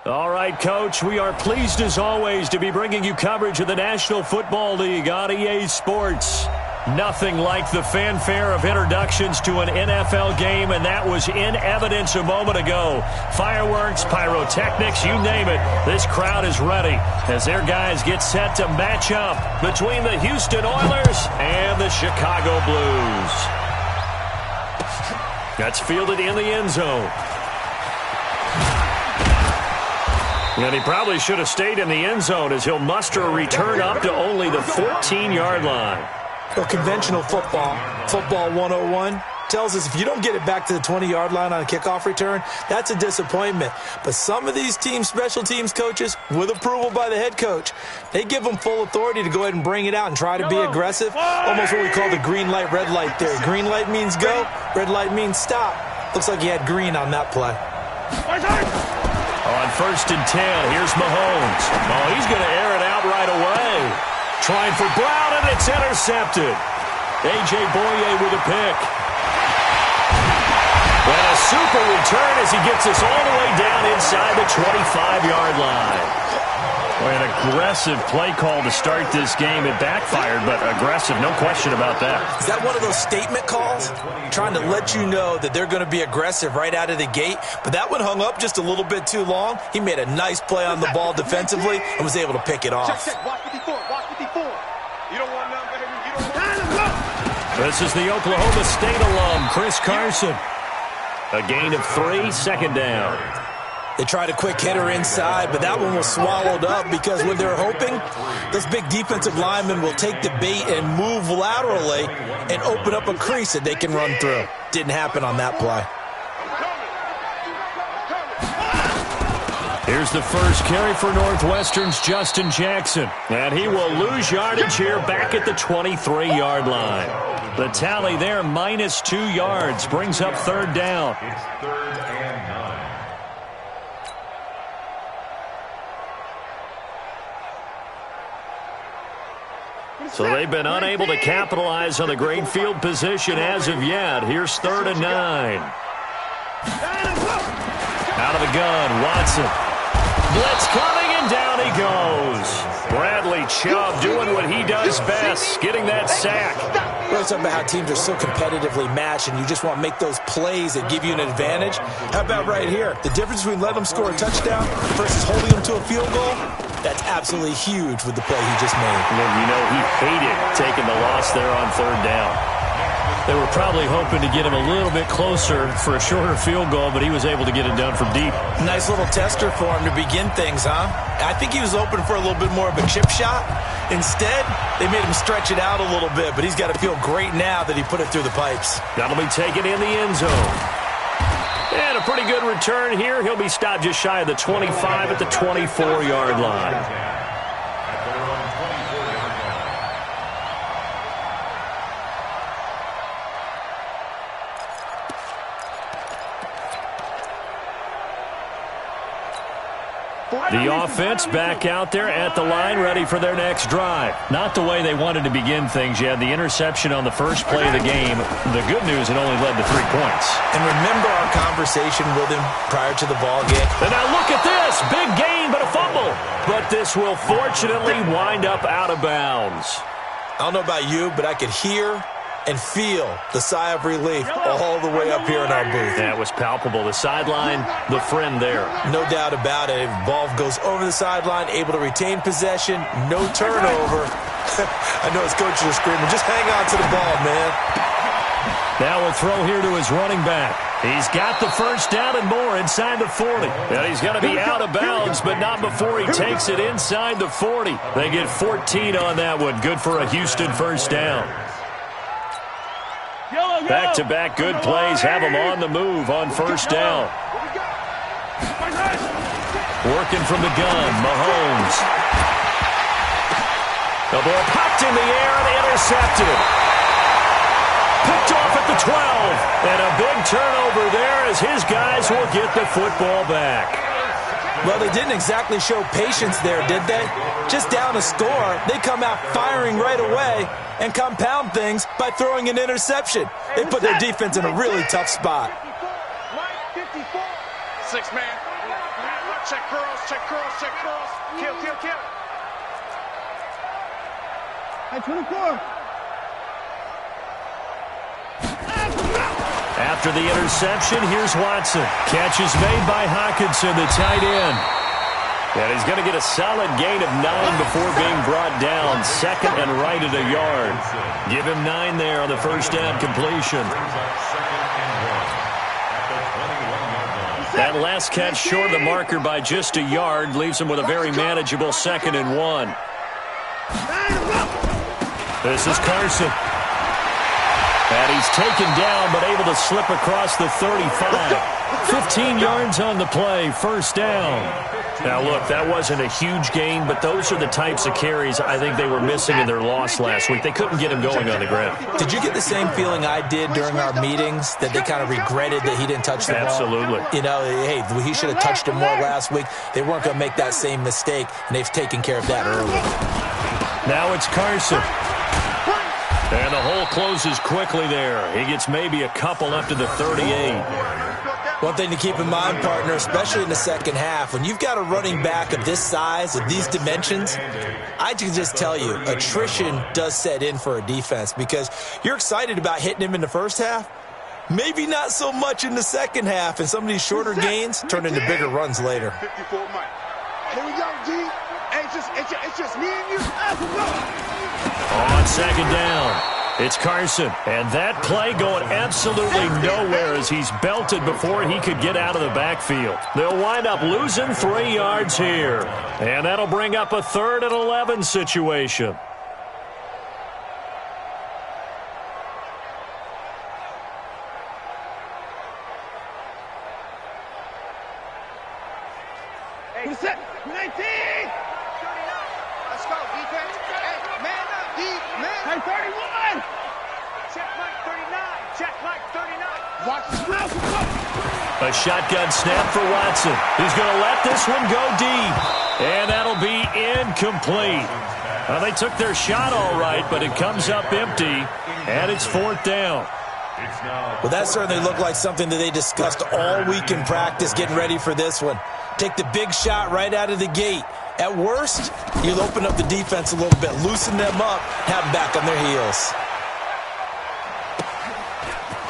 All right, Coach, we are pleased as always to be bringing you coverage of the National Football League on EA Sports. Nothing like the fanfare of introductions to an NFL game, and that was in evidence a moment ago. Fireworks, pyrotechnics, you name it. This crowd is ready as their guys get set to match up between the Houston Oilers and the Chicago Blues. That's fielded in the end zone. And he probably should have stayed in the end zone as he'll muster a return up to only the 14-yard line. Well, conventional football 101, tells us if you don't get it back to the 20-yard line on a kickoff return, that's a disappointment. But some of these special teams coaches, with approval by the head coach, they give them full authority to go ahead and bring it out and try to be aggressive. Almost what we call the green light, red light theory. Green light means go, red light means stop. Looks like he had green on that play. On 1st and 10, here's Mahomes. Oh, he's going to air it out right away. Trying for Brown, and it's intercepted. A.J. Boye with a pick. And a super return as he gets us all the way down inside the 25-yard line. An aggressive play call to start this game. It backfired, but aggressive, no question about that. Is that one of those statement calls? Trying to let you know that they're going to be aggressive right out of the gate, but that one hung up just a little bit too long. He made a nice play on the ball defensively and was able to pick it off. This is the Oklahoma State alum, Chris Carson. A gain of 3, second down. They tried a quick hitter inside, but that one was swallowed up because what they're hoping, those big defensive linemen will take the bait and move laterally and open up a crease that they can run through. Didn't happen on that play. Here's the first carry for Northwestern's Justin Jackson. And he will lose yardage here back at the 23-yard line. The tally there, -2 yards, brings up third down. So they've been unable to capitalize on the great field position as of yet. Here's 3rd and 9. Out of the gun, Watson. Blitz coming, and down he goes. Bradley Chubb doing what he does best, getting that sack. We're talking about how teams are so competitively matched, and you just want to make those plays that give you an advantage. How about right here? The difference between letting them score a touchdown versus holding them to a field goal, that's absolutely huge with the play he just made. And you know he hated taking the loss there on 3rd down. They were probably hoping to get him a little bit closer for a shorter field goal, but he was able to get it done from deep. Nice little tester for him to begin things, huh? I think he was open for a little bit more of a chip shot. Instead, they made him stretch it out a little bit, but he's got to feel great now that he put it through the pipes. That'll be taken in the end zone. And a pretty good return here. He'll be stopped just shy of the 25 at the 24-yard line. The offense back out there at the line, ready for their next drive. Not the way they wanted to begin things. You had the interception on the first play of the game. The good news, it only led to 3 points. And remember our conversation with him prior to the ball game. And now look at this. Big gain, but a fumble. But this will fortunately wind up out of bounds. I don't know about you, but I could hear and feel the sigh of relief all the way up here in our booth. That was palpable. The sideline, the friend there. No doubt about it. Ball goes over the sideline, able to retain possession, no turnover. I know his coaches are screaming, just hang on to the ball, man. Now a throw here to his running back. He's got the first down and more inside the 40. And he's going to be out of bounds, but not before he takes it inside the 40. They get 14 on that one. Good for a Houston first down. Back-to-back good plays have them on the move on first down. Working from the gun, Mahomes. The ball popped in the air and intercepted. Picked off at the 12. And a big turnover there as his guys will get the football back. Well, they didn't exactly show patience there, did they? Just down a score, they come out firing right away and compound things by throwing an interception. They put their defense in a really tough spot. 6 man. Check curls, check curls, check curls. Kill, kill, kill. Hey, 24. After the interception, here's Watson. Catch is made by Hockenson, the tight end. And he's going to get a solid gain of 9 before being brought down. Second and right at a yard. Give him 9 there on the first down completion. That last catch short of the marker by just a yard leaves him with a very manageable 2nd and 1. This is Carson. And he's taken down but able to slip across the 35. 15 yards on the play, first down. Now, look, that wasn't a huge gain, but those are the types of carries I think they were missing in their loss last week. They couldn't get him going on the ground. Did you get the same feeling I did during our meetings, that they kind of regretted that he didn't touch the ball? Absolutely. You know, hey, he should have touched him more last week. They weren't going to make that same mistake, and they've taken care of that early. Now it's Carson. And the hole closes quickly there. He gets maybe a couple up to the 38. One thing to keep in mind, partner, especially in the second half, when you've got a running back of this size, of these dimensions, I can just tell you, attrition does set in for a defense because you're excited about hitting him in the first half. Maybe not so much in the second half, and some of these shorter gains turn into bigger runs later. 54 Mike. Here we go, G. It's just me and you. On second down, it's Carson. And that play going absolutely nowhere as he's belted before he could get out of the backfield. They'll wind up losing 3 yards here. And that'll bring up a 3rd and 11 situation. Set. 19. Let's go, defense. Hey, man up, D. Man. Hey, 31. Check Mike 39. Check Mike 39. Watch the ground. A shotgun snap for Watson. He's going to let this one go deep. And that'll be incomplete. Well, they took their shot all right, but it comes up empty, and it's 4th down. Well, that certainly looked like something that they discussed all week in practice getting ready for this one. Take the big shot right out of the gate. At worst, you'll open up the defense a little bit, loosen them up, have them back on their heels.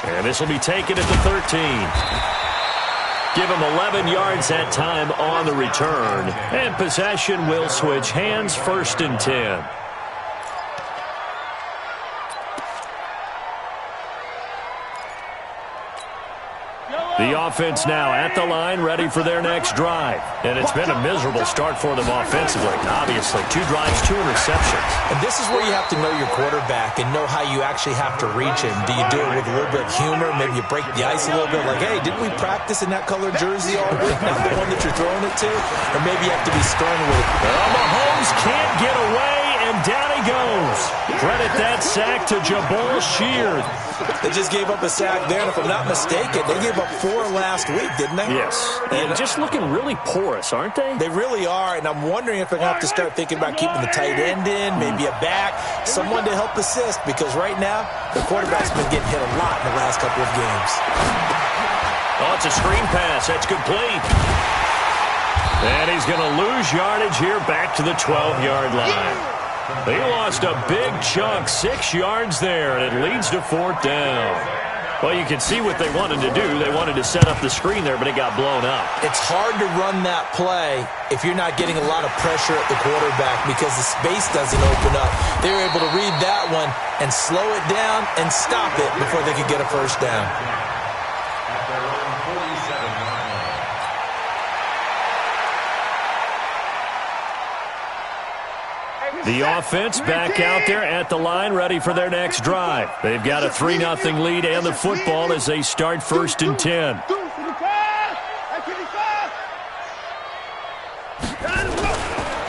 And this will be taken at the 13. Give him 11 yards that time on the return. And possession will switch hands, 1st and 10. The offense now at the line, ready for their next drive. And it's been a miserable start for them offensively. Obviously, 2 drives, 2 interceptions. And this is where you have to know your quarterback and know how you actually have to reach him. Do you do it with a little bit of humor? Maybe you break the ice a little bit, like, hey, didn't we practice in that colored jersey all week? Not the one that you're throwing it to? Or maybe you have to be stern with it. Well, Mahomes can't get away, and down he goes. Credit that sack to Jabal Sheard. They just gave up a sack there, and if I'm not mistaken, they gave up 4 last week, didn't they? Yes. And just looking really porous, aren't they? They really are, and I'm wondering if they're going to have to start thinking about keeping the tight end in, maybe a back, someone to help assist, because right now, the quarterback's been getting hit a lot in the last couple of games. Oh, it's a screen pass. That's complete. And he's going to lose yardage here back to the 12-yard line. They lost a big chunk, 6 yards there, and it leads to 4th down. Well, you can see what they wanted to do. They wanted to set up the screen there, but it got blown up. It's hard to run that play if you're not getting a lot of pressure at the quarterback because the space doesn't open up. They were able to read that one and slow it down and stop it before they could get a first down. The offense back out there at the line, ready for their next drive. They've got a 3-0 lead and the football as they start 1st and 10.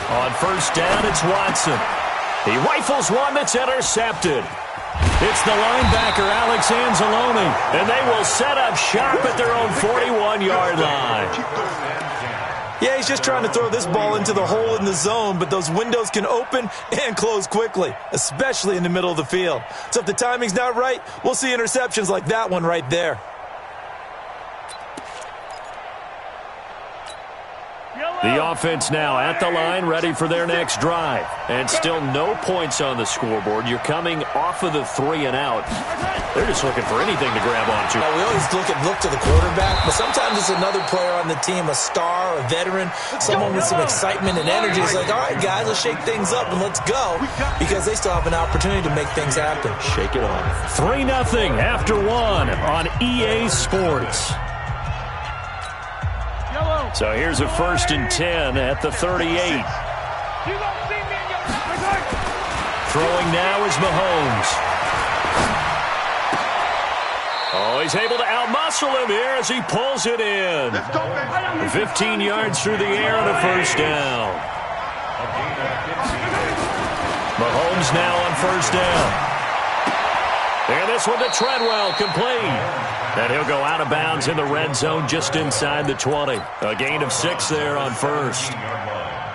On first down, it's Watson. He rifles one that's intercepted. It's the linebacker, Alex Anzalone, and they will set up shop at their own 41-yard line. Yeah, he's just trying to throw this ball into the hole in the zone, but those windows can open and close quickly, especially in the middle of the field. So if the timing's not right, we'll see interceptions like that one right there. Yo! The offense now at the line, ready for their next drive. And still no points on the scoreboard. You're coming off of the 3 and out. They're just looking for anything to grab onto. We always look to the quarterback, but sometimes it's another player on the team, a star, a veteran, someone with some excitement and energy. It's like, all right, guys, let's shake things up and let's go, because they still have an opportunity to make things happen. Shake it off. 3-0 after 1 on EA Sports. So here's a 1st and 10 at the 38. Throwing now is Mahomes. Oh, he's able to outmuscle him here as he pulls it in. 15 yards through the air and a 1st down. Mahomes now on 1st down. And this one to Treadwell, complete. And he'll go out of bounds in the red zone just inside the 20. A gain of 6 there on 1st.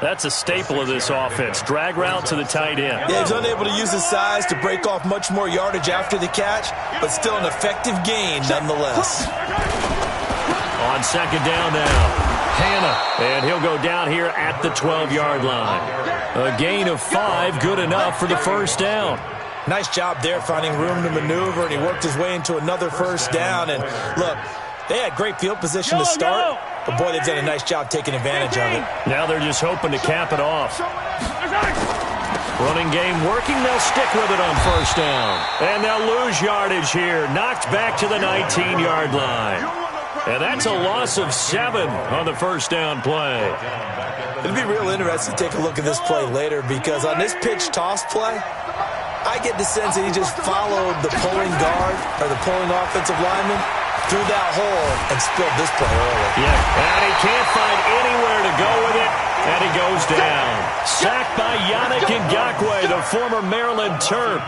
That's a staple of this offense. Drag route to the tight end. Yeah, he's unable to use his size to break off much more yardage after the catch, but still an effective gain nonetheless. On 2nd down now, Hannah. And he'll go down here at the 12-yard line. A gain of 5, good enough for the 1st down. Nice job there finding room to maneuver, and he worked his way into another 1st down. And look, they had great field position to start, but boy, they've done a nice job taking advantage of it. Now they're just hoping to cap it off. Running game working, they'll stick with it on 1st down. And they'll lose yardage here, knocked back to the 19-yard line. And that's a loss of 7 on the 1st down play. It'll be real interesting to take a look at this play later, because on this pitch toss play, I get the sense that he just followed the pulling guard or the pulling offensive lineman through that hole and spilled this play early. Yeah, and he can't find anywhere to go with it, and he goes down. Sacked by Yannick Ngakoue, the former Maryland Terp.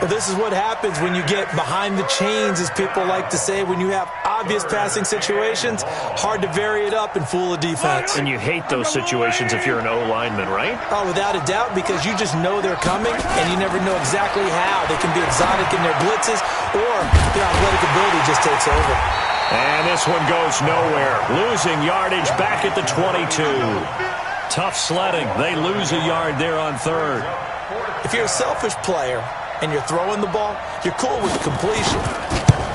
Well, this is what happens when you get behind the chains, as people like to say. When you have obvious passing situations, hard to vary it up and fool a defense. And you hate those situations if you're an O-lineman, right? Oh, without a doubt, because you just know they're coming, and you never know exactly how. They can be exotic in their blitzes, or their athletic ability just takes over. And this one goes nowhere. Losing yardage back at the 22. Tough sledding. They lose a yard there on 3rd. If you're a selfish player and you're throwing the ball, you're cool with the completion.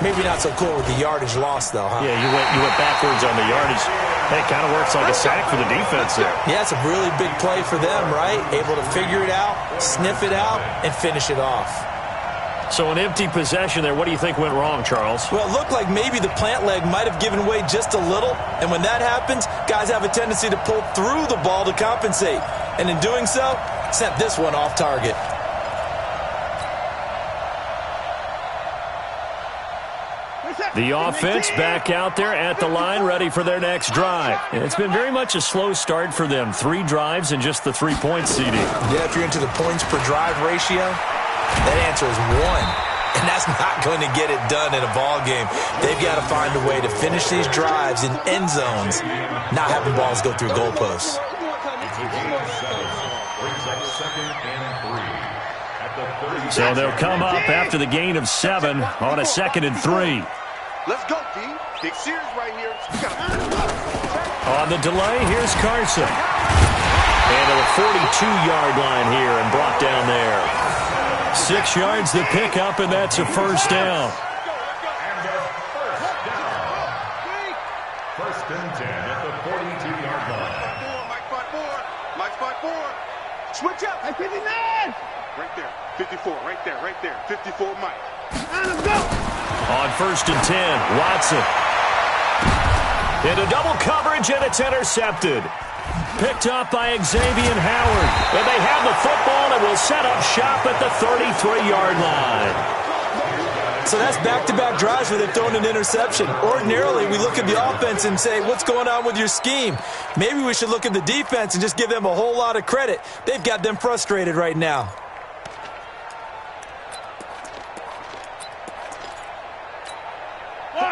Maybe not so cool with the yardage loss, though, huh? Yeah, you went backwards on the yardage. Hey, it kind of works like a sack for the defense there. Yeah, it's a really big play for them, right? Able to figure it out, sniff it out, and finish it off. So an empty possession there. What do you think went wrong, Charles? Well, it looked like maybe the plant leg might have given way just a little, and when that happens, guys have a tendency to pull through the ball to compensate. And in doing so, sent this one off target. The offense back out there at the line, ready for their next drive. It's been very much a slow start for them. 3 drives and just the 3-point CD. Yeah, if you're into the points per drive ratio, that answer is 1. And that's not going to get it done in a ball game. They've got to find a way to finish these drives in end zones, not having balls go through goalposts. So they'll come up after the gain of 7 on a 2nd and 3. Let's go, D. Big series right here. On the delay, here's Carson. And to the 42-yard line here and brought down there. 6 yards the pickup, and that's a 1st down. First and 10 at the 42-yard line. Mike 5-4. Switch up. At 59. Right there. 54. Right there. 54, Mike. Let's go. On 1st and 10, Watson. Into double coverage, and it's intercepted. Picked up by Xavier Howard. And they have the football and will set up shop at the 33-yard line. So that's back-to-back drives where they've thrown an interception. Ordinarily, we look at the offense and say, what's going on with your scheme? Maybe we should look at the defense and just give them a whole lot of credit. They've got them frustrated right now.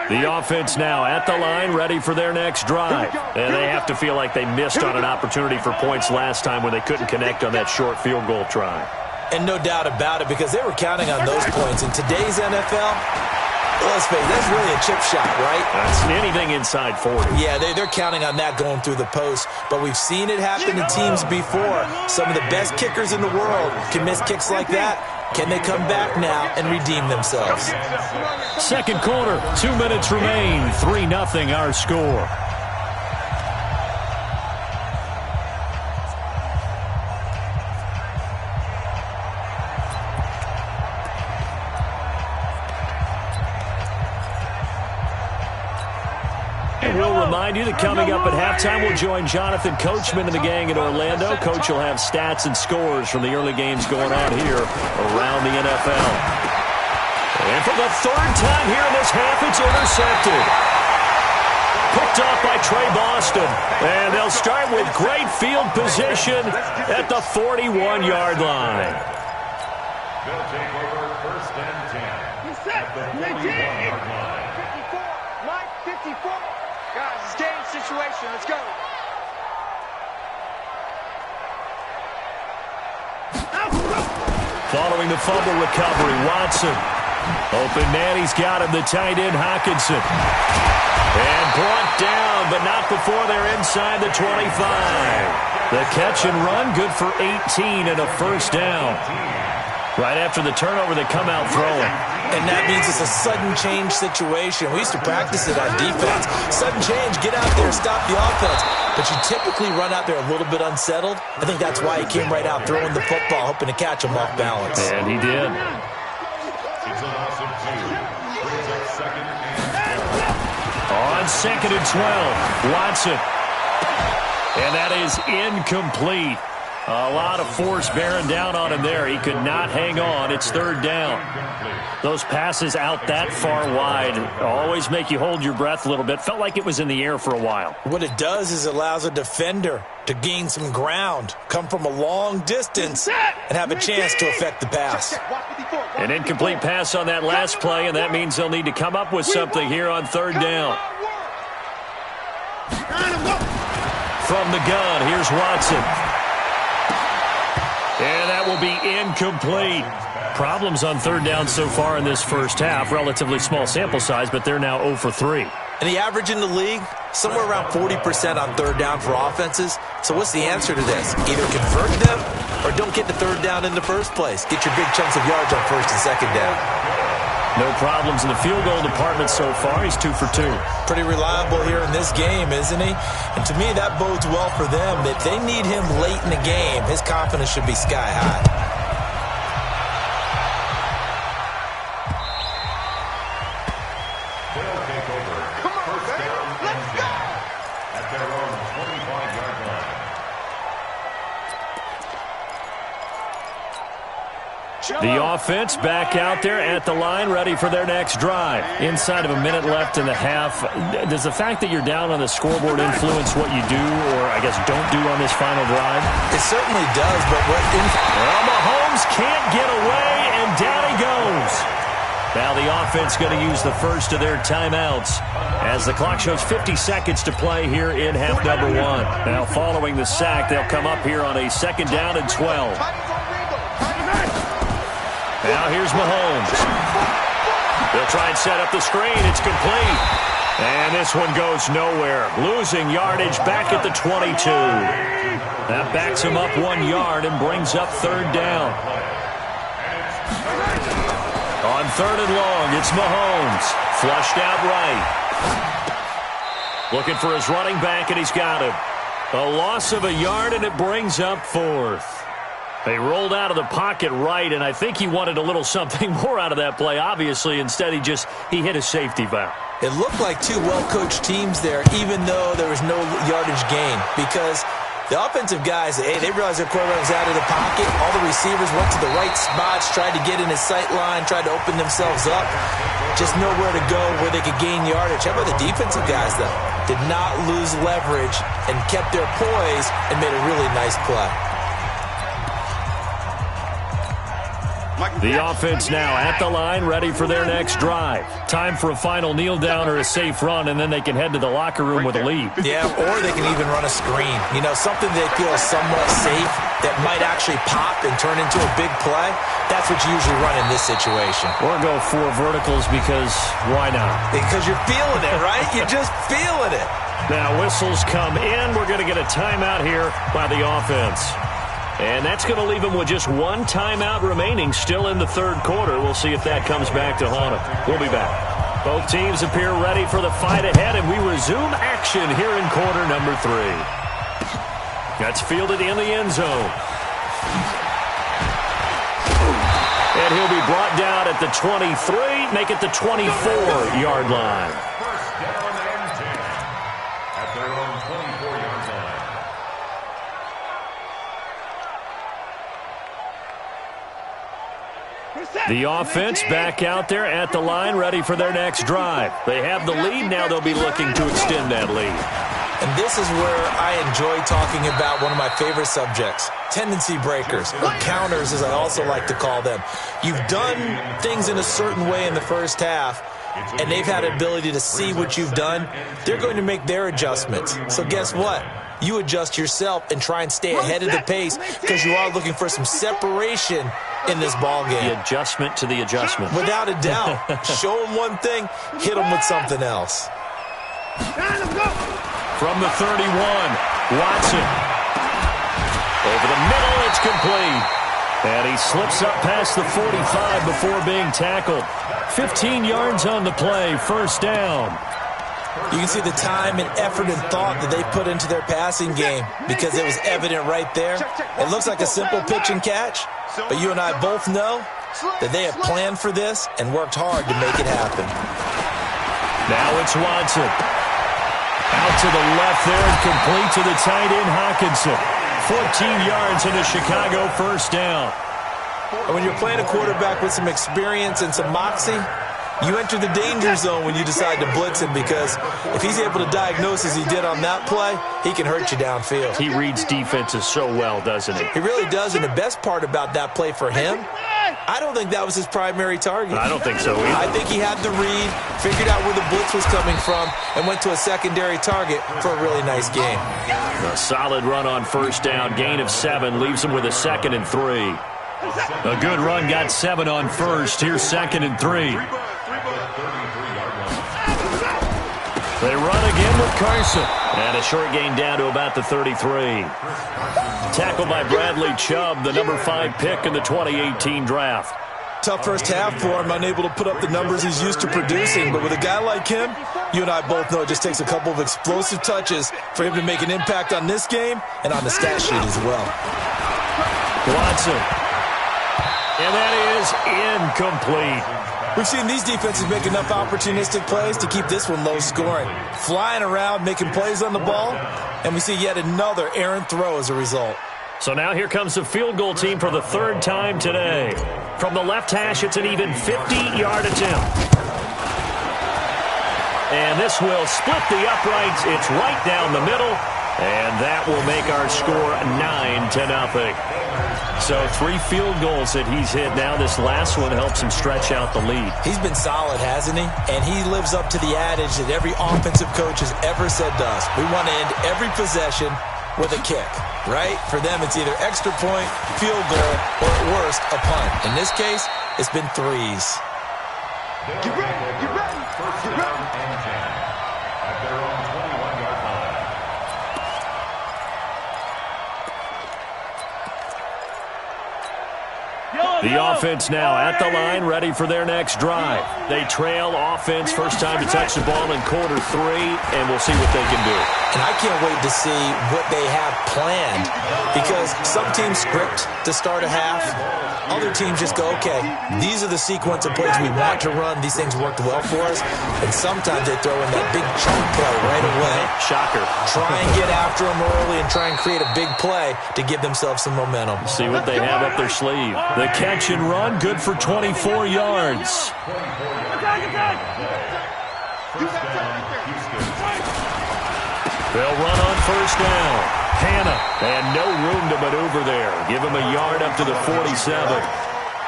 The offense now at the line, ready for their next drive. And they have to feel like they missed on an opportunity for points last time when they couldn't connect on that short field goal try. And no doubt about it, because they were counting on those points. In today's NFL, Let's face it, that's really a chip shot, right? That's anything inside 40. Yeah, they're counting on that going through the post. But we've seen it happen to teams before. Some of the best kickers in the world can miss kicks like that. Can they come back now and redeem themselves? Second quarter, 2 minutes remain. 3-0 our score. We'll remind you that coming up at halftime, we'll join Jonathan Coachman and the gang in Orlando. Coach will have stats and scores from the early games going on here around the NFL. And for the third time here in this half, it's intercepted. Picked off by Trey Boston. And they'll start with great field position at the 41-yard line. They'll take over first and 10 at the 41-yard line. 54, Mike, 54. Guys, it's game situation. Let's go. Following the fumble recovery, Watson. Open man, he's got him, the tight end, Hockenson. And brought down, but not before they're inside the 25. The catch and run, good for 18 and a first down. Right after the turnover, they come out throwing. And that means it's a sudden change situation. We used to practice it on defense. Sudden change, get out there, stop the offense. But you typically run out there a little bit unsettled. I think that's why he came right out throwing the football, hoping to catch him off balance. And he did. It's a loss of 2. Brings up second and 12. On second and 12, Watson. And that is incomplete. A lot of force bearing down on him there. He could not hang on. It's third down. Those passes out that far wide always make you hold your breath a little bit. Felt like it was in the air for a while. What it does is it allows a defender to gain some ground, come from a long distance, and have a chance to affect the pass. An incomplete pass on that last play, and that means they'll need to come up with something here on third down. From the gun, here's Watson. And that will be incomplete. Problems on third down so far in this first half. Relatively small sample size, but they're now 0 for 3. And the average in the league, somewhere around 40% on third down for offenses. So what's the answer to this? Either convert them or don't get the third down in the first place. Get your big chunks of yards on first and second down. No problems in the field goal department so far. He's 2 for 2. Pretty reliable here in this game, isn't he? And to me, that bodes well for them. If they need him late in the game, his confidence should be sky high. They'll take over first down and 10 at their own 25-yard line. The offense back out there at the line, ready for their next drive. Inside of a minute left in the half, does the fact that you're down on the scoreboard influence what you do, or I guess don't do on this final drive? It certainly does, but what... Well, Mahomes can't get away, and down he goes. Now the offense going to use the first of their timeouts as the clock shows 50 seconds to play here in half number 1. Now following the sack, they'll come up here on a second down and 12. Now here's Mahomes. They'll try and set up the screen. It's complete. And this one goes nowhere. Losing yardage back at the 22. That backs him up 1 yard and brings up third down. On third and long, it's Mahomes. Flushed out right. Looking for his running back, and he's got him. A loss of a yard, and it brings up fourth. They rolled out of the pocket right, and I think he wanted a little something more out of that play, obviously. Instead, he hit a safety valve. It looked like two well-coached teams there, even though there was no yardage gain, because the offensive guys, they realized their quarterback was out of the pocket. All the receivers went to the right spots, tried to get in his sight line, tried to open themselves up. Just nowhere to go where they could gain yardage. How about the defensive guys, though? Did not lose leverage and kept their poise and made a really nice play. The offense now at the line, ready for their next drive. Time for a final kneel down or a safe run, and then they can head to the locker room with a lead. Yeah, or they can even run a screen. You know, something they feel is somewhat safe that might actually pop and turn into a big play. That's what you usually run in this situation. Or go 4 verticals because why not? Because you're feeling it, right? You're just feeling it. Now whistles come in. We're going to get a timeout here by the offense. And that's going to leave them with just 1 timeout remaining still in the third quarter. We'll see if that comes back to haunt them. We'll be back. Both teams appear ready for the fight ahead, and we resume action here in quarter number 3. That's fielded in the end zone. And he'll be brought down at the 23, make it the 24-yard line. First down and 10 at their own 24-yard line. The offense back out there at the line, ready for their next drive. They have the lead. Now they'll be looking to extend that lead. And this is where I enjoy talking about one of my favorite subjects, tendency breakers, or counters as I also like to call them. You've done things in a certain way in the first half, and they've had an ability to see what you've done. They're going to make their adjustments. So guess what? You adjust yourself and try and stay ahead of the pace because you are looking for some separation in this ball game. The adjustment to the adjustment. Without a doubt. Show them one thing, hit them with something else. From the 31, Watson. Over the middle, it's complete. And he slips up past the 45 before being tackled. 15 yards on the play, first down. You can see the time and effort and thought that they put into their passing game because it was evident right there. It looks like a simple pitch and catch, but you and I both know that they have planned for this and worked hard to make it happen. Now it's Watson. Out to the left there and complete to the tight end, Hockenson. 14 yards and a Chicago first down. And when you're playing a quarterback with some experience and some moxie, you enter the danger zone when you decide to blitz him because if he's able to diagnose as he did on that play, he can hurt you downfield. He reads defenses so well, doesn't he? He really does, and the best part about that play for him, I don't think that was his primary target. I don't think so either. I think he had the read, figured out where the blitz was coming from, and went to a secondary target for a really nice game. A solid run on first down, gain of 7, leaves him with a 2nd and 3. A good run, got 7 on first. Here's 2nd and 3. They run again with Carson. And a short gain down to about the 33. Tackled by Bradley Chubb, the number 5 pick in the 2018 draft. Tough first half for him, unable to put up the numbers he's used to producing. But with a guy like him, you and I both know it just takes a couple of explosive touches for him to make an impact on this game and on the stat sheet as well. Watson. And that is incomplete. We've seen these defenses make enough opportunistic plays to keep this one low scoring. Flying around, making plays on the ball, and we see yet another errant throw as a result. So now here comes the field goal team for the 3rd time today. From the left hash, it's an even 50-yard attempt. And this will split the uprights. It's right down the middle, and that will make our score 9-0. So 3 field goals that he's hit now. This last one helps him stretch out the lead. He's been solid, hasn't he? And he lives up to the adage that every offensive coach has ever said to us. We want to end every possession with a kick, right? For them, it's either extra point, field goal, or at worst, a punt. In this case, it's been 3s. Get ready, get ready, First get down ready. and 10 at their own 21-yard line. The offense now at the line, ready for their next drive. They trail offense, first time to touch the ball in quarter 3, and we'll see what they can do. And I can't wait to see what they have planned because some teams script to start a half. Other teams just go, okay, these are the sequence of plays we want to run. These things worked well for us. And sometimes they throw in that big chunk play right away. Shocker. Try and get after them early and try and create a big play to give themselves some momentum. See what they have up their sleeve. The catch and run, good for 24 yards. They'll run on first down. Hannah, and no room to maneuver there. Give him a yard up to the 47.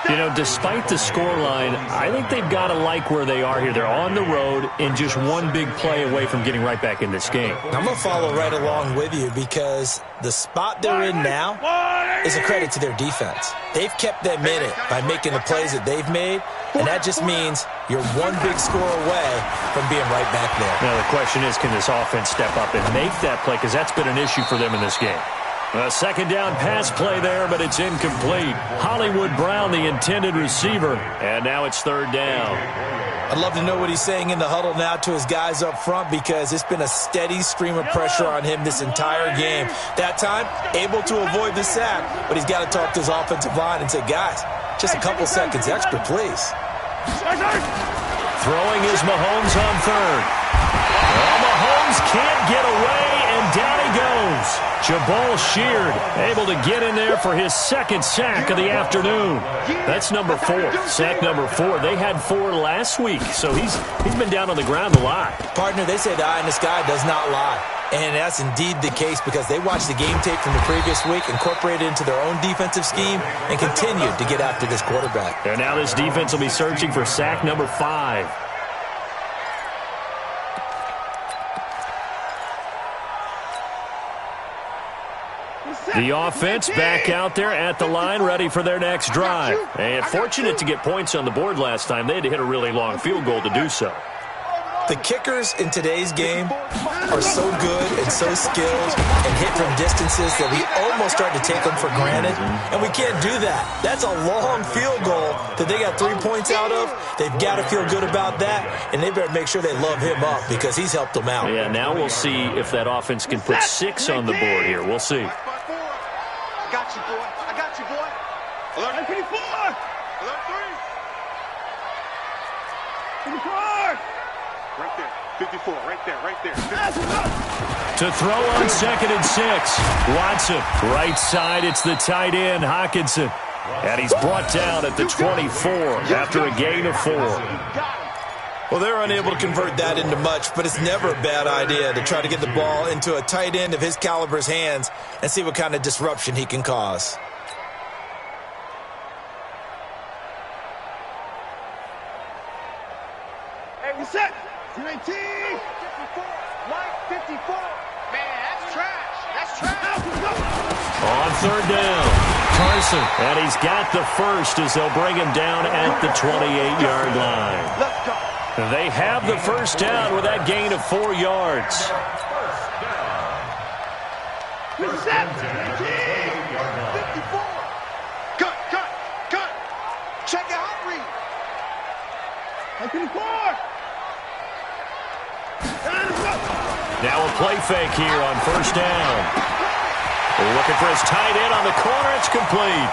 You know, despite the scoreline, I think they've got to like where they are here. They're on the road and just one big play away from getting right back in this game. I'm going to follow right along with you because the spot they're in now is a credit to their defense. They've kept them in it by making the plays that they've made, and that just means you're one big score away from being right back there. Now, the question is, can this offense step up and make that play? Because that's been an issue for them in this game. A second down pass play there, but it's incomplete. Hollywood Brown, the intended receiver, and now it's third down. I'd love to know what he's saying in the huddle now to his guys up front because it's been a steady stream of pressure on him this entire game. That time, able to avoid the sack, but he's got to talk to his offensive line and say, guys, just a couple seconds extra, please. Throwing is Mahomes on third. Well, Mahomes can't get away, and down he goes. Jabal Sheard able to get in there for his second sack of the afternoon. That's number 4, sack number 4. They had 4 last week, so he's been down on the ground a lot. Partner, they say the eye in the sky does not lie. And that's indeed the case because they watched the game tape from the previous week, incorporated it into their own defensive scheme, and continued to get after this quarterback. And now this defense will be searching for sack number 5. The offense back out there at the line, ready for their next drive. And fortunate to get points on the board last time. They had to hit a really long field goal to do so. The kickers in today's game are so good and so skilled and hit from distances that we almost start to take them for granted, and we can't do that. That's a long field goal that they got 3 points out of. They've got to feel good about that, and they better make sure they love him up because he's helped them out. Yeah, now we'll see if that offense can put 6 on the board here. We'll see. I got you, boy. I got you, boy. Alert 24. Alert 3. 24. Right there. 54. Right there. Right there. 54. To throw on 2nd and 6. Watson, right side. It's the tight end, Hockenson. And he's brought down at the 24 after a gain of 4. Well, they're unable to convert that into much, but it's never a bad idea to try to get the ball into a tight end of his caliber's hands and see what kind of disruption he can cause. Hey, we set. 19. 54. Mike, 54. Man, that's trash. That's trash. On third down, Carson. And he's got the first as they'll bring him down at the 28-yard line. Let's go. They have the first down with that gain of 4 yards. Set. 54. Cut. Check out read. 24. Now a play fake here on first down. Looking for his tight end on the corner. It's complete.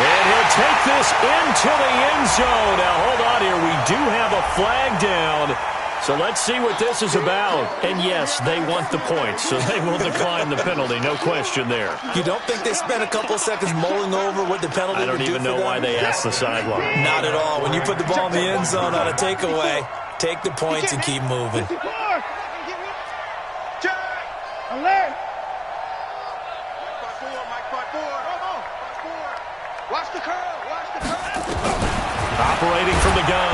And he'll take this into the end zone. Now, hold on here. We do have a flag down. So let's see what this is about. And, yes, they want the points, so they will decline the penalty. No question there. You don't think they spent a couple seconds mulling over what the penalty would do for them? I don't even know why they asked the sideline. Not at all. When you put the ball in the end zone on a takeaway, take the points and keep moving. 54. Alert. Mike 54. Watch the curl. Operating from the gun.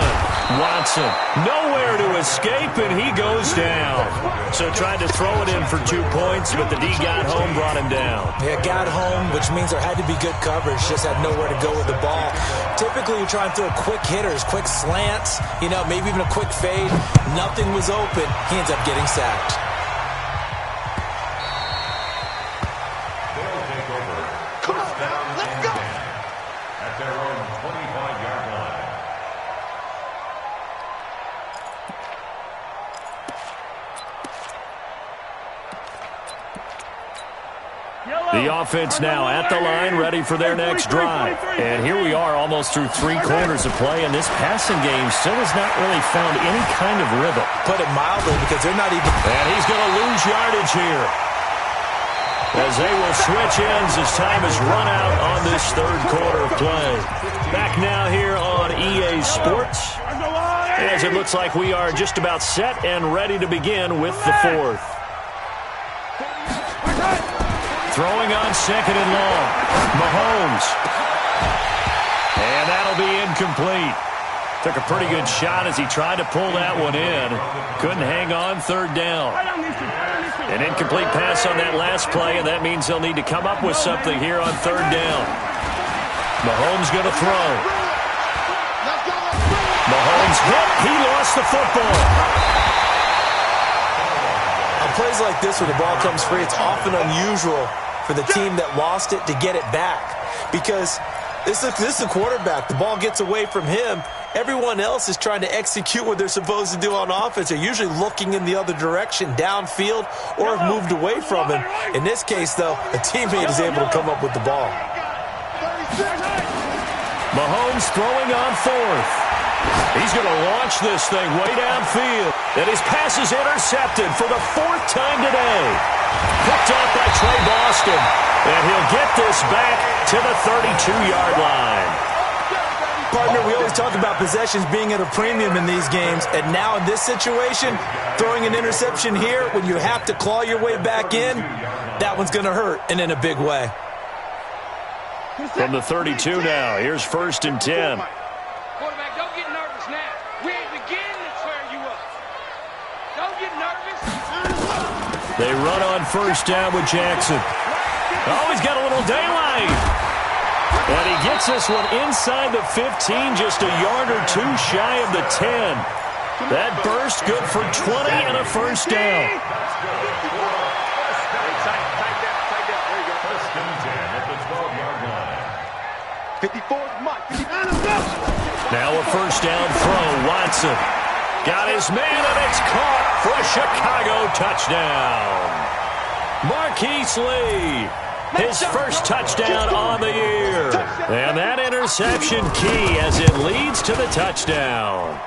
Watson, nowhere to escape, and he goes down. So tried to throw it in for 2 points, but the D got home, brought him down. Yeah, got home, which means there had to be good coverage. Just had nowhere to go with the ball. Typically, you're trying to throw quick hitters, quick slants, maybe even a quick fade. Nothing was open. He ends up getting sacked. They'll take over. First down and 10 at their own 25-yard line. The offense now at the line, ready for their next drive. And here we are almost through 3 quarters of play, and this passing game still has not really found any kind of rhythm. Put it mildly, because they're not even... And he's going to lose yardage here, as they will switch ends as time is run out on this third quarter of play. Back now here on EA Sports, as it looks like we are just about set and ready to begin with the fourth. Throwing on second and long. Mahomes. And that'll be incomplete. Took a pretty good shot as he tried to pull that one in. Couldn't hang on third down. An incomplete pass on that last play, and that means they'll need to come up with something here on third down. Mahomes going to throw. Mahomes hit. He lost the football. On plays like this where the ball comes free, it's often unusual for the team that lost it to get it back. Because this is the quarterback. The ball gets away from him. Everyone else is trying to execute what they're supposed to do on offense. They're usually looking in the other direction, downfield, or have moved away from him. In this case, though, a teammate is able to come up with the ball. Mahomes throwing on fourth. He's going to launch this thing way downfield. And his pass is intercepted for the fourth time today. Picked off by Trey Boston. And he'll get this back to the 32-yard line. Partner, we always talk about possessions being at a premium in these games, and now in this situation, throwing an interception here when you have to claw your way back in, that one's going to hurt, and in a big way. From the 32 now, here's 1st and 10. Quarterback, don't get nervous now. We ain't beginning to tear you up. Don't get nervous. They run on first down with Jackson. Oh, he's got a little daylight. And he gets this one inside the 15, just a yard or two shy of the 10. That burst good for 20 and a first down. Now a first down throw. Watson got his man, and it's caught for a Chicago touchdown. Marquise Lee. His first touchdown on the year. And that interception key as it leads to the touchdown.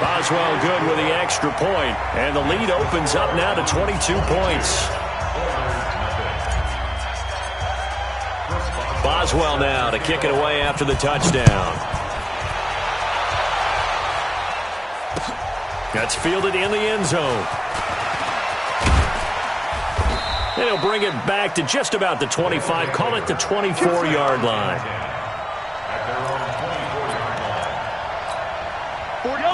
Boswell good with the extra point. And the lead opens up now to 22 points. Boswell now to kick it away after the touchdown. That's fielded in the end zone. And he'll bring it back to just about the 25. Call it the 24-yard line.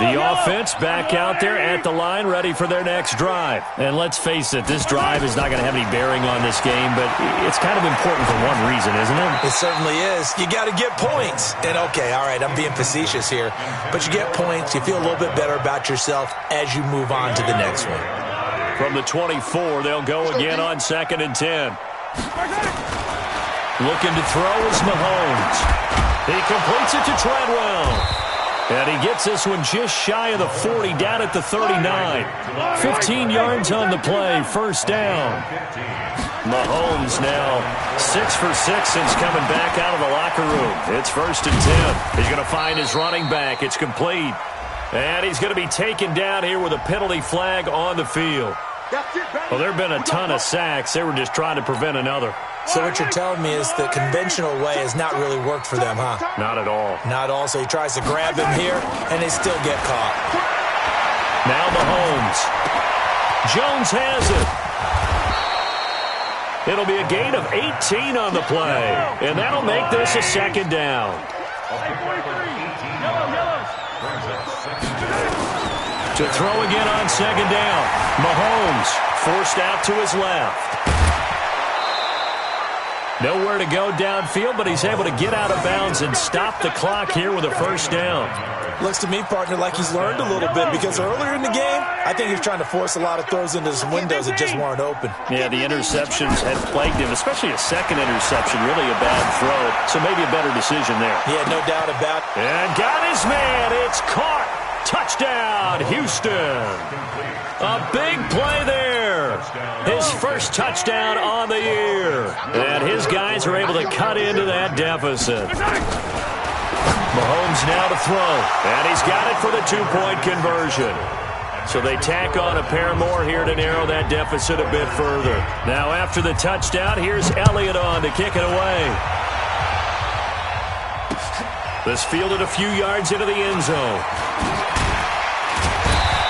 The offense back out there at the line, ready for their next drive. And let's face it, this drive is not going to have any bearing on this game, but it's kind of important for one reason, isn't it? It certainly is. You got to get points. And, okay, all right, I'm being facetious here. But you get points, you feel a little bit better about yourself as you move on to the next one. From the 24, they'll go again on 2nd and 10. Looking to throw is Mahomes. He completes it to Treadwell. And he gets this one just shy of the 40, down at the 39. 15 yards on the play, first down. Mahomes now 6 for 6 since coming back out of the locker room. It's 1st and 10. He's going to find his running back. It's complete. And he's going to be taken down here with a penalty flag on the field. Well, there have been a ton of sacks. They were just trying to prevent another. So what you're telling me is the conventional way has not really worked for them, huh? Not at all. Not all. So he tries to grab him here, and they still get caught. Now Mahomes. Jones has it. It'll be a gain of 18 on the play. And that'll make this a second down. To throw again on second down. Mahomes forced out to his left. Nowhere to go downfield, but he's able to get out of bounds and stop the clock here with a first down. Looks to me, partner, like he's learned a little bit because earlier in the game, I think he was trying to force a lot of throws into some windows that just weren't open. Yeah, the interceptions had plagued him, especially a second interception, really a bad throw. So maybe a better decision there. Yeah, no doubt about it. And got his man. It's caught. Touchdown, Houston. A big play there. His first touchdown on the year. And his guys are able to cut into that deficit. Mahomes now to throw. And he's got it for the two-point conversion. So they tack on a pair more here to narrow that deficit a bit further. Now after the touchdown, here's Elliott on to kick it away. This fielded a few yards into the end zone.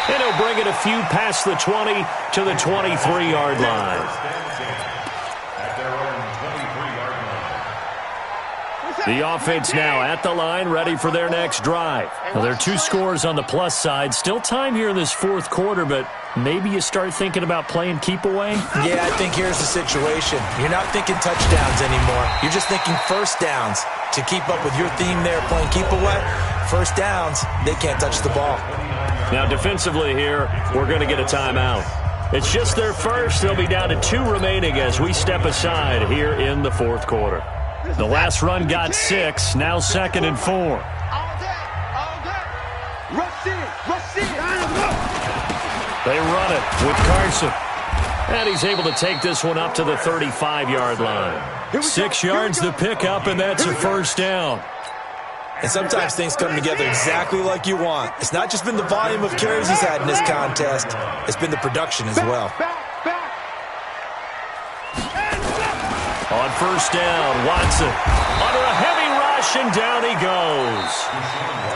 And he'll bring it a few past the 20 to the 23-yard line. The offense now at the line, ready for their next drive. Well, there are 2 scores on the plus side. Still time here in this fourth quarter, but maybe you start thinking about playing keep away? Yeah, I think here's the situation. You're not thinking touchdowns anymore. You're just thinking first downs. To keep up with your theme there, playing keep away, first downs, they can't touch the ball. Now, defensively here, we're going to get a timeout. It's just their first. They'll be down to 2 remaining as we step aside here in the fourth quarter. The last run got 6, now 2nd and 4. All day, all day. Rush in, rush in. They run it with Carson. And he's able to take this one up to the 35-yard line. 6 yards the pickup, and that's a first down. And sometimes things come together exactly like you want. It's not just been the volume of carries he's had in this contest. It's been the production as well. On first down, Watson under a heavy rush, and down he goes.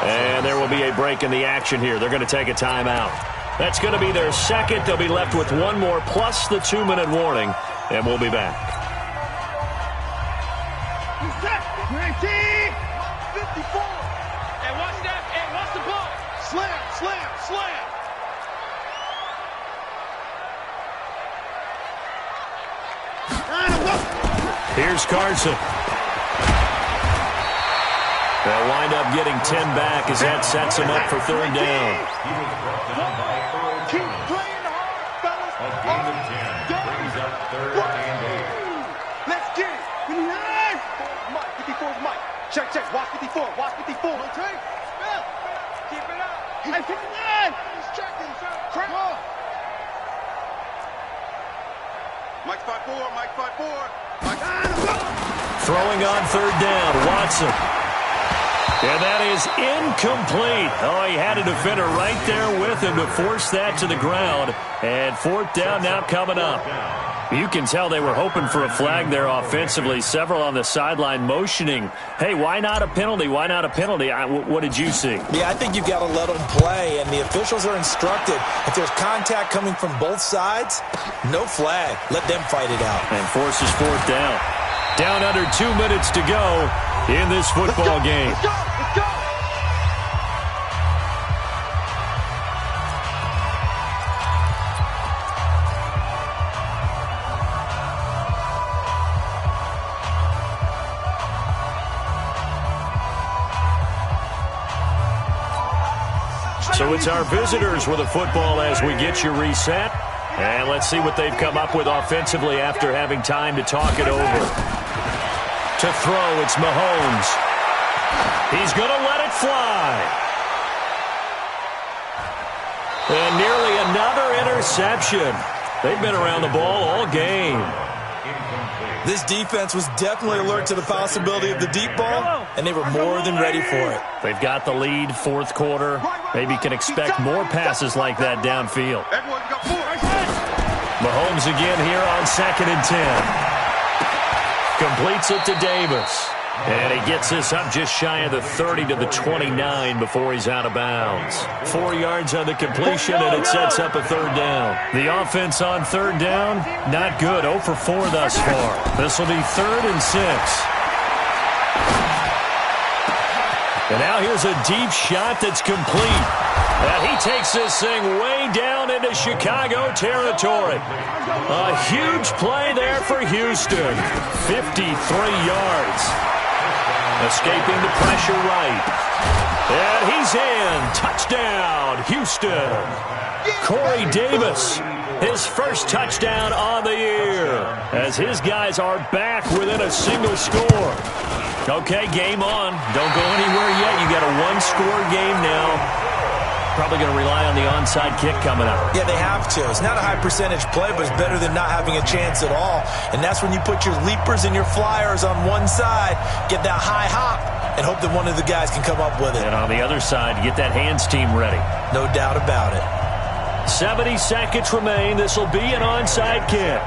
And there will be a break in the action here. They're going to take a timeout. That's going to be their second. They'll be left with 1 more plus the 2-minute warning, and we'll be back. 19! 54. And watch that. And watch the ball. Slam, slam, slam. Here's Carson. They'll wind up getting 10 back as that sets him up for third down. He was brought down by Earl Keep Thomas. playing hard, fellas. A gain of 10 brings up 3rd and 8. Let's get it. 59. 54 is Mike. Check, check. Watch 54. Watch 54. Take. Spell. Keep it up. Hey, 59! He's checking, sir. Crack. Mike 5-4, Mike 5-4. Throwing on third down, Watson. And that is incomplete. Oh, he had a defender right there with him to force that to the ground. And fourth down now coming up. You can tell they were hoping for a flag there offensively. Several on the sideline motioning, hey, why not a penalty? Why not a penalty? What did you see? Yeah, I think you've got to let them play, and the officials are instructed. If there's contact coming from both sides, no flag. Let them fight it out. And forces fourth down. Down under 2 minutes to go in this football game. Let's go. Let's go. So it's our visitors with the football as we get you reset. And let's see what they've come up with offensively after having time to talk it over. To throw, it's Mahomes. He's going to let it fly. And nearly another interception. They've been around the ball all game. This defense was definitely alert to the possibility of the deep ball, and they were more than ready for it. They've got the lead, fourth quarter. Maybe can expect more passes like that downfield. Everyone got 4. Mahomes again here on 2nd and 10. Completes it to Davis. And he gets this up just shy of the 30 to the 29 before he's out of bounds. 4 yards on the completion, and it sets up a third down. The offense on third down, not good. 0 for 4 thus far. This will be 3rd and 6. And now here's a deep shot that's complete. And he takes this thing way down into Chicago territory. A huge play there for Houston. 53 yards. Escaping the pressure right. And he's in. Touchdown, Houston. Corey Davis, his first touchdown on the year, as his guys are back within a single score. Okay, game on. Don't go anywhere yet. You got a one-score game now. Probably going to rely on the onside kick coming up. Yeah, they have to. It's not a high percentage play, but it's better than not having a chance at all. And that's when you put your leapers and your flyers on one side, get that high hop, and hope that one of the guys can come up with it. And on the other side, get that hands team ready. No doubt about it. 70 seconds remain. This will be an onside kick.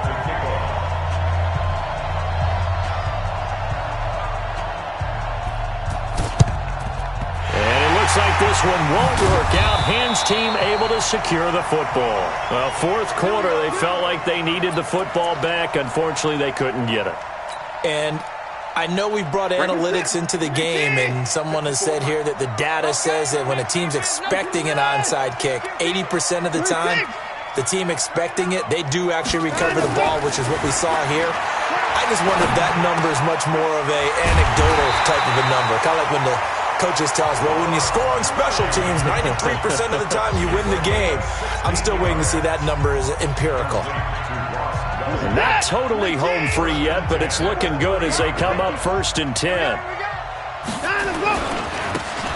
Like this one won't work out. Hands team able to secure the football. Well, fourth quarter, they felt like they needed the football back. Unfortunately, they couldn't get it. And I know we brought analytics into the game, and someone has said here that the data says that when a team's expecting an onside kick, 80% of the time, the team expecting it, they do actually recover the ball, which is what we saw here. I just wonder if that number is much more of a anecdotal type of a number, kind of like when the coaches tell us, well, when you score on special teams, 93% of the time you win the game. I'm still waiting to see that number is empirical. Not totally home free yet, but it's looking good as they come up 1st and 10.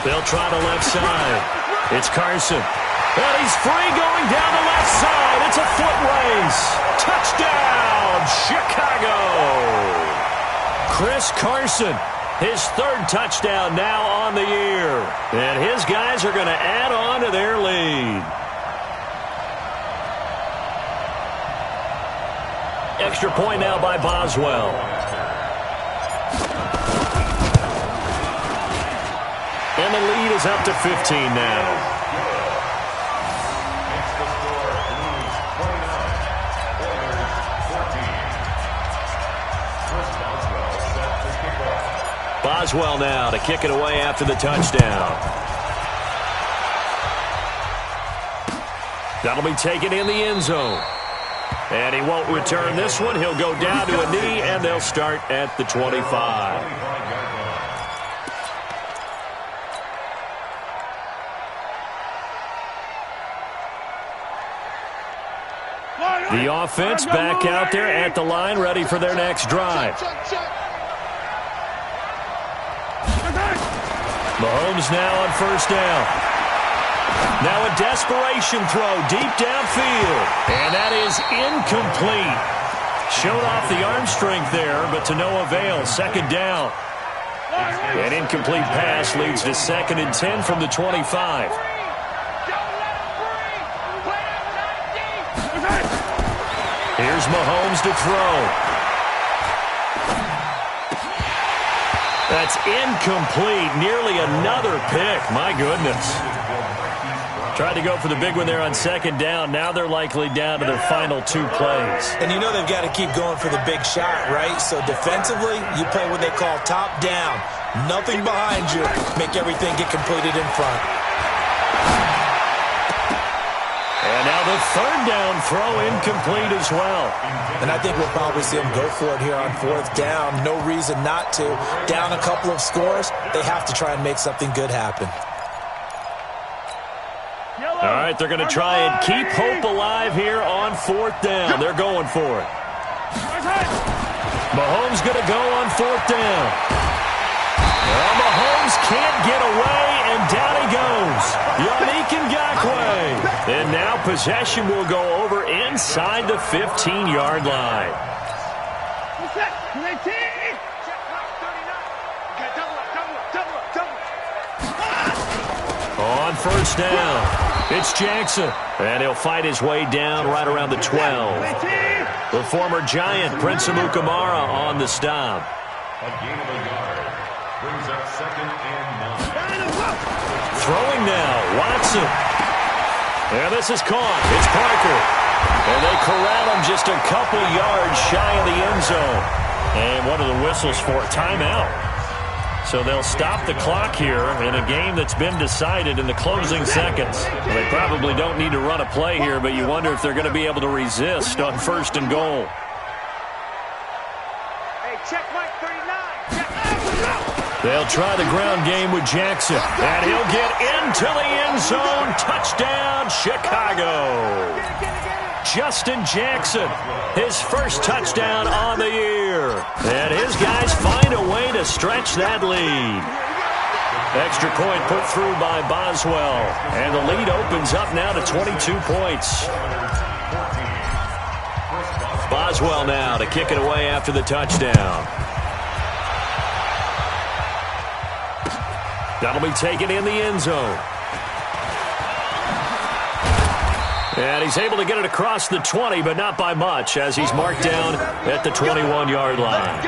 They'll try the left side. It's Carson. And he's free going down the left side. It's a foot race. Touchdown, Chicago. Chris Carson, his 3rd touchdown now on the year. And his guys are going to add on to their lead. Extra point now by Boswell. And the lead is up to 15 now. Boswell now to kick it away after the touchdown. That'll be taken in the end zone. And he won't return this one. He'll go down to a knee, and they'll start at the 25. The offense back out there at the line, ready for their next drive. Mahomes now on 1st down. Now a desperation throw deep downfield. And that is incomplete. Showed off the arm strength there, but to no avail. 2nd down. An incomplete pass leads to 2nd and 10 from the 25. Here's Mahomes to throw. That's incomplete. Nearly another pick. My goodness. Tried to go for the big one there on 2nd down. Now they're likely down to their final 2 plays. And you know they've got to keep going for the big shot, right? So defensively, you play what they call top down. Nothing behind you. Make everything get completed in front. And now the 3rd down throw incomplete as well. And I think we'll probably see them go for it here on 4th down. No reason not to. Down a couple of scores, they have to try and make something good happen. All right, they're going to try and keep hope alive here on 4th down. They're going for it. Mahomes going to go on 4th down. Well, Mahomes can't get away, and down he goes. Yannick Ngakoue. And now possession will go over inside the 15-yard line. On 1st down, it's Jackson. And he'll fight his way down right around the 12. The former Giant, Prince Amukamara, on the stop. A gain of a yard. Brings up 2nd and 9. Throwing now, Watson. And this is caught. It's Parker. And they corral him just a couple yards shy of the end zone. And what are the whistles for? Timeout. So they'll stop the clock here in a game that's been decided in the closing seconds. They probably don't need to run a play here, but you wonder if they're going to be able to resist on 1st and goal. Hey, check Mike 39. They'll try the ground game with Jackson. And he'll get into the end zone. Touchdown, Chicago. Justin Jackson, his 1st touchdown on the year. And his guys find a way to stretch that lead. Extra point put through by Boswell. And the lead opens up now to 22 points. Boswell now to kick it away after the touchdown. That'll be taken in the end zone. And he's able to get it across the 20, but not by much, as he's marked down at the 21-yard line.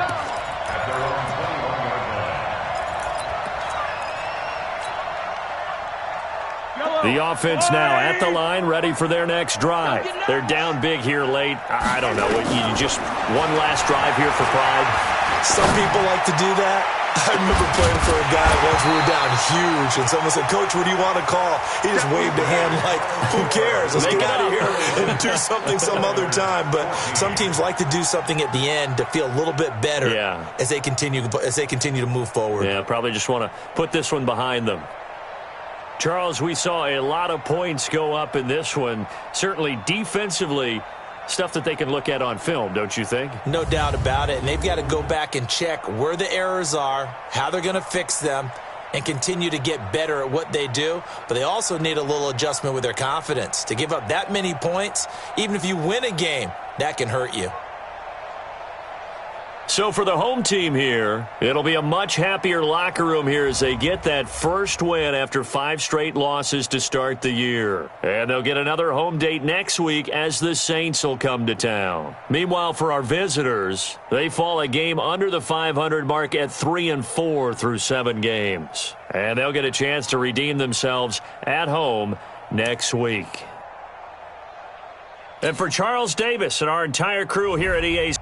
The offense now at the line, ready for their next drive. They're down big here late. I don't know. You just one last drive here for pride. Some people like to do that. I remember playing for a guy once. We were down huge, and someone said, "Coach, what do you want to call?" He just waved a hand like, "Who cares? Let's get out of here and do something some other time." But some teams like to do something at the end to feel a little bit better as they continue to move forward. Yeah, probably just want to put this one behind them. Charles, we saw a lot of points go up in this one. Certainly defensively, stuff that they can look at on film, don't you think? No doubt about it. And they've got to go back and check where the errors are, how they're going to fix them, and continue to get better at what they do. But they also need a little adjustment with their confidence. To give up that many points, even if you win a game, that can hurt you. So for the home team here, it'll be a much happier locker room here as they get that first win after 5 straight losses to start the year. And they'll get another home date next week as the Saints will come to town. Meanwhile, for our visitors, they fall a game under the 500 mark at 3-4 through 7 games. And they'll get a chance to redeem themselves at home next week. And for Charles Davis and our entire crew here at EA